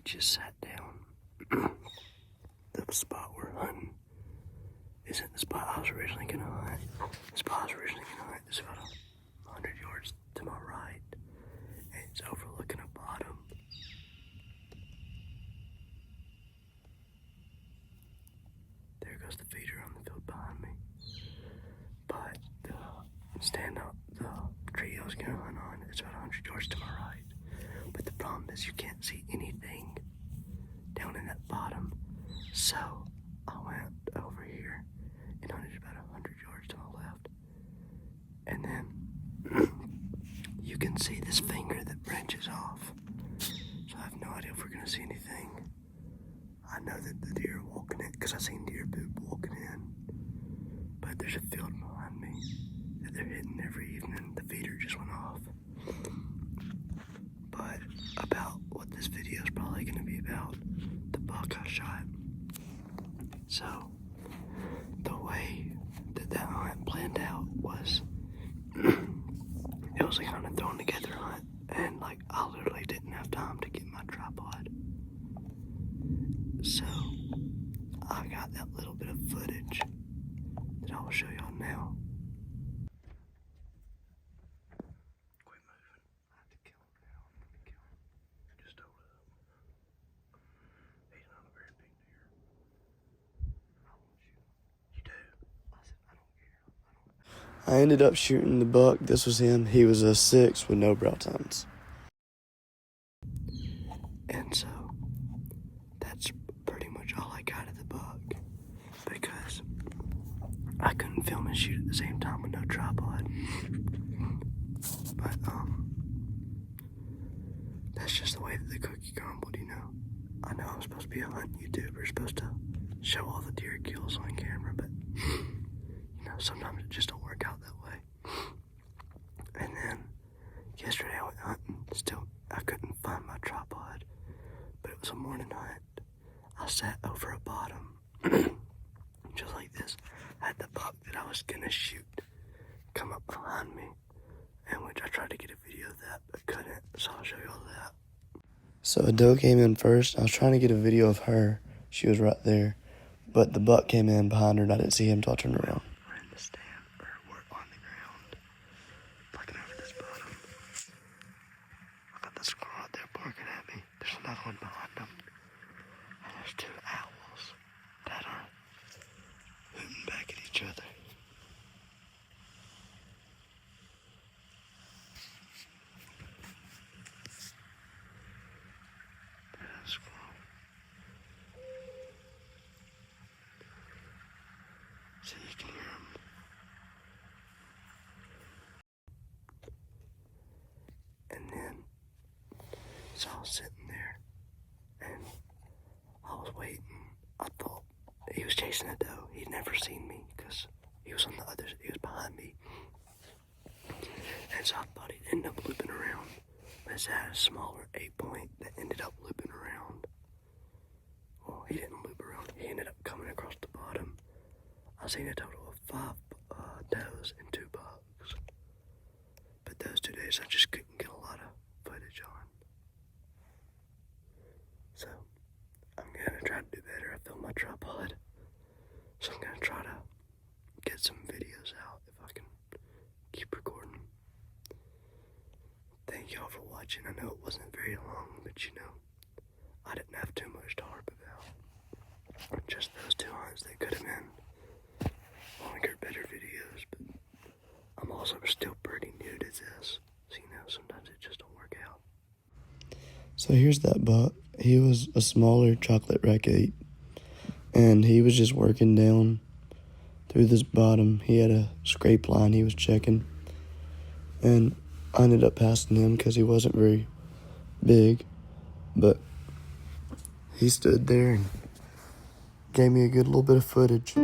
just sat down. The spot we're hunting isn't the spot I was originally gonna hunt. The spot I was originally gonna hunt is about 100 yards to my right, and it's overlooking a bottom. There goes the feeder on the field behind me. But the tree I was gonna hunt on is about 100 yards to my right. But the problem is you can't see anything down in that bottom. So I went over here and hunted about 100 yards to my left. And then you can see this finger that branches off. So I have no idea if we're gonna see anything. I know that the deer are walking in because I've seen deer poop walking in. But there's a field behind me that they're hitting every evening. The feeder just went off. But about what this video is probably going to be about, the buck I shot. So the way that hunt planned out was it was a kind of thrown together hunt, and like I literally didn't have time to get my tripod. So I got that little bit of footage that I will show y'all now. Quit moving. I have to kill him now. I'm gonna kill him. Just hold up. He's not a very big deer. I won't shoot him. You do? I said I don't care. I ended up shooting the buck. This was him. He was a 6 with no brow tines. And so that's pretty much all I got of the buck, because I couldn't film and shoot at the same time with no tripod. But that's just the way that the cookie crumbled, you know. I know I'm supposed to be a hunting YouTuber, supposed to show all the deer kills on camera, but you know, sometimes it just don't work out that way. And then yesterday I went hunting. Still, I couldn't find my tripod, but it was a morning hunt. I sat over a bottom, just like this. I had the buck that I was gonna shoot come up behind me, and which I tried to get a video of that, but couldn't, so I'll show you all that. So a doe came in first. I was trying to get a video of her. She was right there, but the buck came in behind her, and I didn't see him until I turned around. We're in the stand, or we're on the ground, looking over this bottom. I got the squirrel out there barking at me. There's another one behind them. And there's 2 owls that are hooting back at each other. There's a squirrel. So you can hear them. And then, so I was sitting there, and I was waiting. I thought he was chasing a doe. He'd never seen me because he was behind me. And so I thought he'd end up looping around. But it had a smaller 8-point that ended up looping around. Well, he didn't loop around. He ended up coming across the bottom. I seen a total of 5 does and 2 bucks. But those 2 days I just couldn't get a lot of footage on. So I'm gonna try to do better. I filmed my tripod, so I'm gonna try to get some videos out if I can keep recording. Thank y'all for watching. I know it wasn't very long, but you know, I didn't have too much to harp about. Just those 2 hunts that could have been longer, better videos, but I'm also still pretty new to this, so you know, sometimes it just don't work out. So here's that buck. He was a smaller chocolate rack-8, and he was just working down through this bottom. He had a scrape line he was checking, and I ended up passing him because he wasn't very big, but he stood there and gave me a good little bit of footage.